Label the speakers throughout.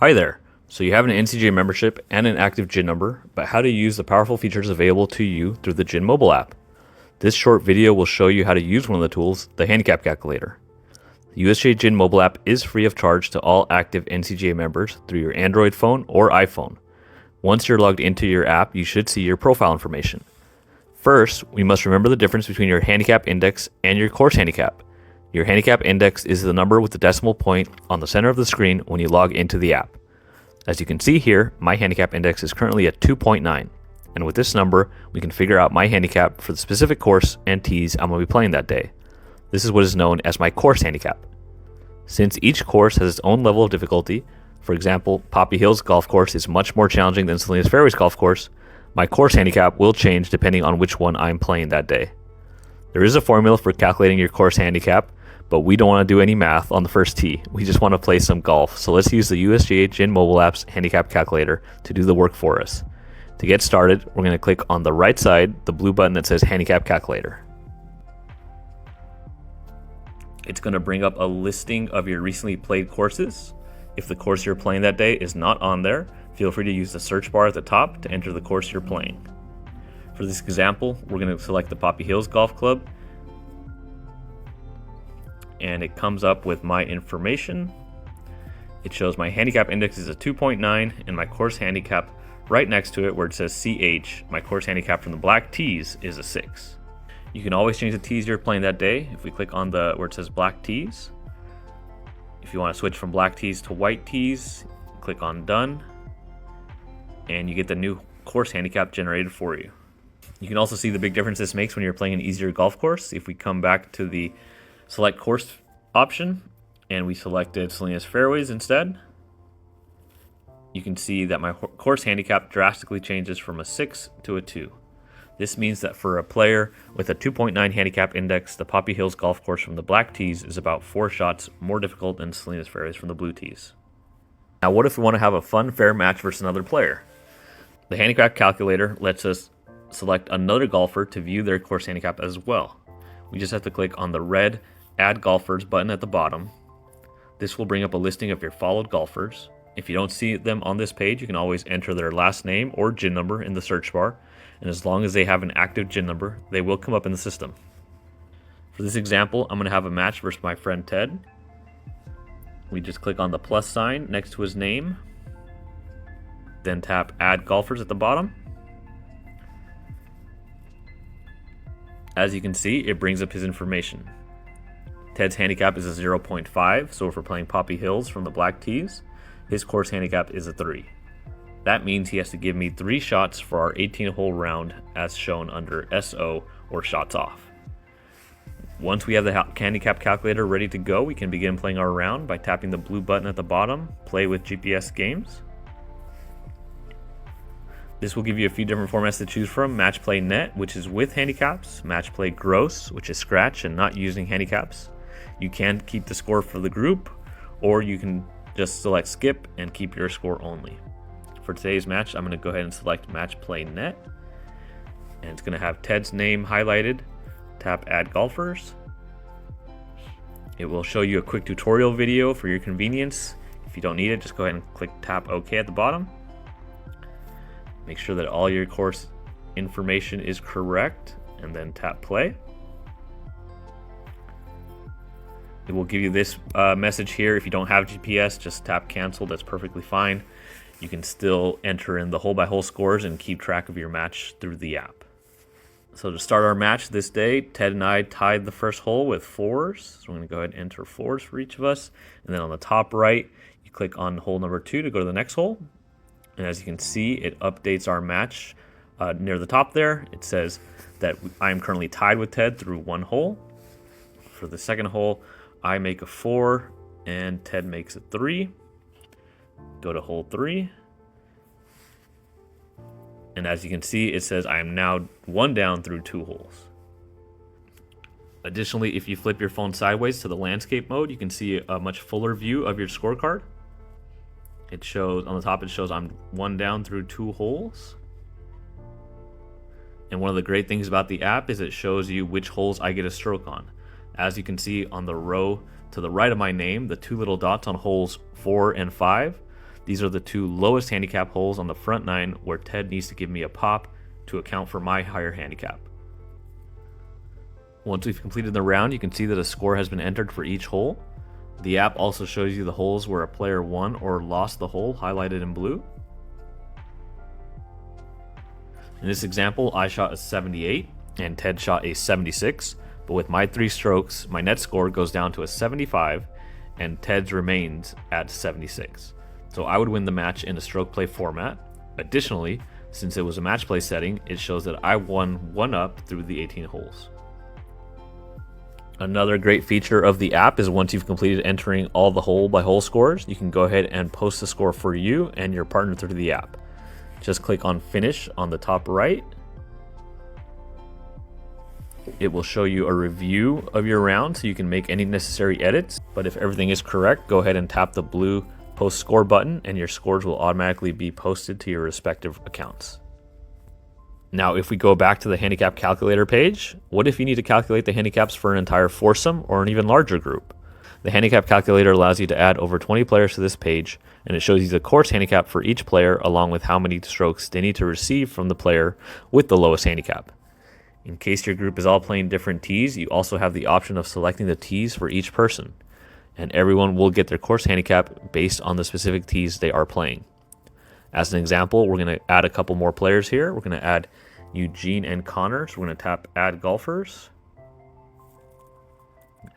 Speaker 1: Hi there. So you have an NCGA membership and an active GHIN number, but how to use the powerful features available to you through the GHIN mobile app. This short video will show you how to use one of the tools, the Handicap Calculator. The USGA GHIN mobile app is free of charge to all active NCGA members through your Android phone or iPhone. Once you're logged into your app, you should see your profile information. First, we must remember the difference between your handicap index and your course handicap. Your handicap index is the number with the decimal point on the center of the screen when you log into the app. As you can see here, my handicap index is currently at 2.9, and with this number, we can figure out my handicap for the specific course and tees I'm going to be playing that day. This is what is known as my course handicap. Since each course has its own level of difficulty, for example, Poppy Hills Golf Course is much more challenging than Salinas Fairways Golf Course, my course handicap will change depending on which one I'm playing that day. There is a formula for calculating your course handicap, but we don't want to do any math on the first tee. We just want to play some golf. So let's use the USGA GHIN mobile app's handicap calculator to do the work for us. To get started, we're going to click on the right side, the blue button that says Handicap Calculator. It's going to bring up a listing of your recently played courses. If the course you're playing that day is not on there, feel free to use the search bar at the top to enter the course you're playing. For this example, we're going to select the Poppy Hills Golf Club, and it comes up with my information. It shows my handicap index is a 2.9 and my course handicap right next to it where it says CH, my course handicap from the black tees is a 6. You can always change the tees you're playing that day. If we click on the where it says black tees, if you want to switch from black tees to white tees, click on done, and you get the new course handicap generated for you. You can also see the big difference this makes when you're playing an easier golf course. If we come back to the select course option and we selected Salinas Fairways instead, you can see that my course handicap drastically changes from a 6 to a 2. This means that for a player with a 2.9 handicap index, the Poppy Hills Golf Course from the black tees is about 4 shots more difficult than Salinas Fairways from the blue tees. Now what if we want to have a fun fair match versus another player? The Handicap Calculator lets us select another golfer to view their course handicap as well. We just have to click on the red Add Golfers button at the bottom. This will bring up a listing of your followed golfers. If you don't see them on this page, you can always enter their last name or GHIN number in the search bar, and as long as they have an active GHIN number, they will come up in the system. For this example, I'm going to have a match versus my friend Ted. We just click on the plus sign next to his name, then tap Add Golfers at the bottom. As you can see, it brings up his information. Ted's handicap is a 0.5, so if we're playing Poppy Hills from the black tees, his course handicap is a 3. That means he has to give me 3 shots for our 18-hole round as shown under SO or shots off. Once we have the handicap calculator ready to go, we can begin playing our round by tapping the blue button at the bottom, Play with GPS Games. This will give you a few different formats to choose from: Match Play Net, which is with handicaps; Match Play Gross, which is scratch and not using handicaps. You can keep the score for the group, or you can just select skip and keep your score only. For today's match, I'm going to go ahead and select Match Play Net, and it's going to have Ted's name highlighted. Tap Add Golfers. It will show you a quick tutorial video for your convenience. If you don't need it, just go ahead and click tap OK at the bottom. Make sure that all your course information is correct, and then tap play. It will give you this message here. If you don't have GPS, just tap cancel. That's perfectly fine. You can still enter in the hole-by-hole scores and keep track of your match through the app. So to start our match this day, Ted and I tied the first hole with 4s. So I'm going to go ahead and enter 4s for each of us. And then on the top right, you click on hole number 2 to go to the next hole. And as you can see, it updates our match near the top there. It says that I am currently tied with Ted through 1 hole. For the second hole, I make a 4 and Ted makes a 3. Go to hole 3. And as you can see, it says I am now 1 down through 2 holes. Additionally, if you flip your phone sideways to the landscape mode, you can see a much fuller view of your scorecard. It shows on the top, it shows I'm 1 down through 2 holes. And one of the great things about the app is it shows you which holes I get a stroke on. As you can see on the row to the right of my name, the 2 little dots on holes 4 and 5, These are the 2 lowest handicap holes on the front 9 where Ted needs to give me a pop to account for my higher handicap. Once we've completed the round, you can see that a score has been entered for each hole. The app also shows you the holes where a player won or lost the hole, highlighted in blue. In this example, I shot a 78 and Ted shot a 76, but with my 3 strokes, my net score goes down to a 75 and Ted's remains at 76. So I would win the match in a stroke play format. Additionally, since it was a match play setting, it shows that I won 1 up through the 18 holes. Another great feature of the app is once you've completed entering all the hole by hole scores, you can go ahead and post the score for you and your partner through the app. Just click on finish on the top right. It will show you a review of your round so you can make any necessary edits. But if everything is correct, go ahead and tap the blue post score button and your scores will automatically be posted to your respective accounts. Now, if we go back to the handicap calculator page, what if you need to calculate the handicaps for an entire foursome or an even larger group? The handicap calculator allows you to add over 20 players to this page, and it shows you the course handicap for each player along with how many strokes they need to receive from the player with the lowest handicap. In case your group is all playing different tees, you also have the option of selecting the tees for each person, and everyone will get their course handicap based on the specific tees they are playing. As an example, we're going to add a couple more players here. We're going to add Eugene and Connor, so we're going to tap add golfers.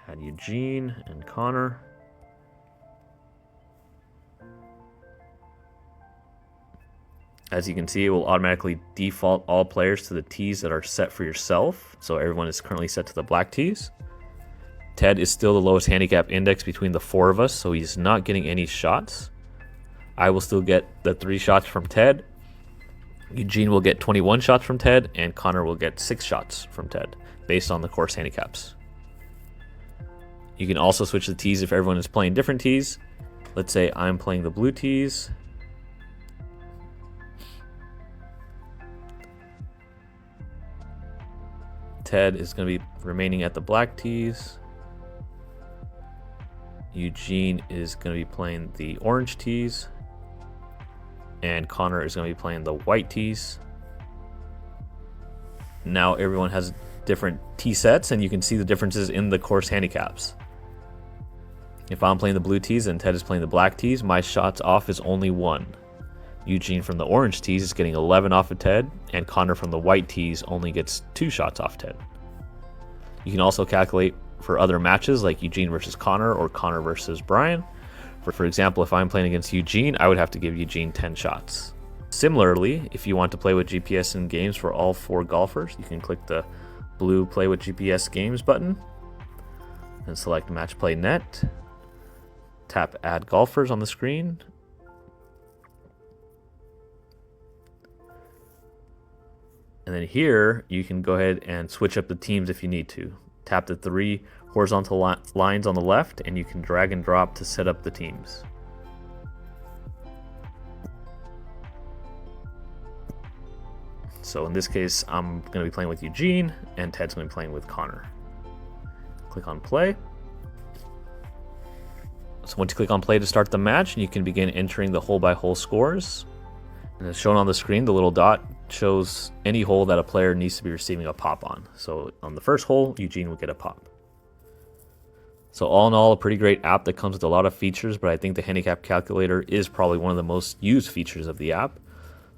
Speaker 1: Add Eugene and Connor. As you can see, it will automatically default all players to the tees that are set for yourself. So everyone is currently set to the black tees. Ted is still the lowest handicap index between the 4 of us, so he's not getting any shots. I will still get the 3 shots from Ted. Eugene will get 21 shots from Ted, and Connor will get 6 shots from Ted, based on the course handicaps. You can also switch the tees if everyone is playing different tees. Let's say I'm playing the blue tees. Ted is going to be remaining at the black tees. Eugene is going to be playing the orange tees. And Connor is going to be playing the white tees. Now everyone has different tee sets, and you can see the differences in the course handicaps. If I'm playing the blue tees and Ted is playing the black tees, my shots off is only 1. Eugene from the orange tees is getting 11 off of Ted, and Connor from the white tees only gets 2 shots off Ted. You can also calculate for other matches like Eugene versus Connor or Connor versus Brian. For example, if I'm playing against Eugene, I would have to give Eugene 10 shots. Similarly, if you want to play with GPS in games for all 4 golfers, you can click the blue Play with GPS Games button and select Match Play Net. Tap Add Golfers on the screen. And then here, you can go ahead and switch up the teams if you need to. Tap the 3 horizontal lines on the left, and you can drag and drop to set up the teams. So in this case, I'm going to be playing with Eugene, and Ted's going to be playing with Connor. Click on play. So once you click on play to start the match, you can begin entering the hole-by-hole scores. And as shown on the screen, the little dot shows any hole that a player needs to be receiving a pop on. So on the first hole, Eugene will get a pop. So all in all, a pretty great app that comes with a lot of features, but I think the Handicap Calculator is probably one of the most used features of the app.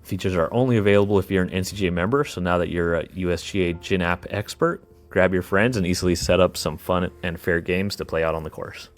Speaker 1: Features are only available if you're an NCGA member, so now that you're a USGA GHIN app expert, grab your friends and easily set up some fun and fair games to play out on the course.